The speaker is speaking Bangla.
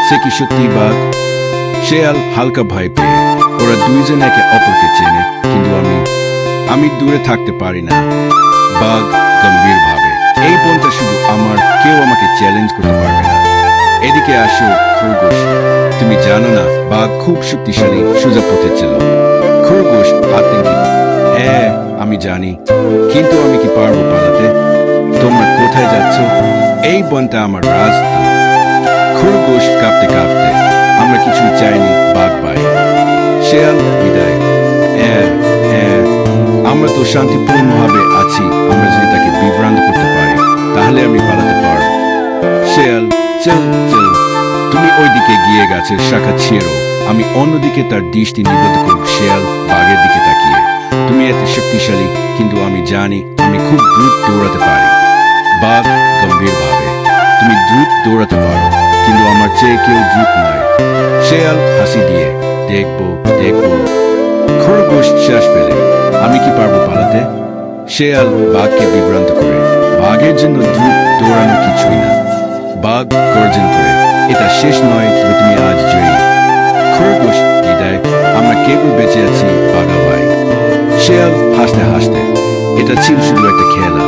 সে কি সত্যি বাঘ? শেয়াল হালকা ভয় পেয়ে। ওরা দুইজন একে অপরকে চেনে, কিন্তু আমি দূরে থাকতে পারি না। বাঘ গম্ভীর ভাবে, এই বনটা শুধু আমার, কেউ আমাকে চ্যালেঞ্জ করতে পারবে না। এদিকে আসো খরগোশ, তুমি জানো না বাঘ খুব শক্তিশালী, সোজা পথে ছিল। খরগোশ আতঙ্কিত, হ্যাঁ আমি জানি, কিন্তু আমি কি পারবো পালাতে? তোমরা কোথায় যাচ্ছ? এই বনটা আমার রাস্তা। খরগোশ কাঁপতে কাঁপতে, আমরা কিছু চাইনি বাঘ ভাই। শেয়াল বিদায়, হ্যাঁ হ্যাঁ, আমরা তো শান্তিপূর্ণভাবে আছি। আমরা যদি তাকে বিভ্রান্ত করতে পারি, তাহলে আমি পালাতে পারব। শেয়াল, চল চল, তুমি ওই দিকে গিয়ে গাছের শাখা ছেড়ো, আমি অন্যদিকে তার দৃষ্টি নিবদ্ধ করব। শেয়াল বাঘের দিকে তাকিয়ে, তুমি এত শক্তিশালী, কিন্তু আমি জানি আমি খুব দ্রুত দৌড়াতে পারি। বাঘ গম্ভীরভাবে, তুমি দ্রুত দৌড়াতে পারো, কিন্তু আমার চেয়ে কেউ দ্রুত নয়। শেয়াল হাসি দিয়ে, দেখবো দেখবো। খরগোশ শ্বাস ফেলে, আমি কি পারবো পালাতে? শেয়াল বাঘকে বিভ্রান্ত করে, বাঘের জন্য দ্রুত দৌড়ানো কিছুই না। বাঘ গর্জন করে, এটা শেষ নয়, তবে তুমি আজ জয়ী। খরগোশ বিদায়, আমরা কেবল বেঁচে আছি বাঘা ভাই। শেয়াল হাসতে হাসতে, এটা ছিল শুধু একটা খেলা।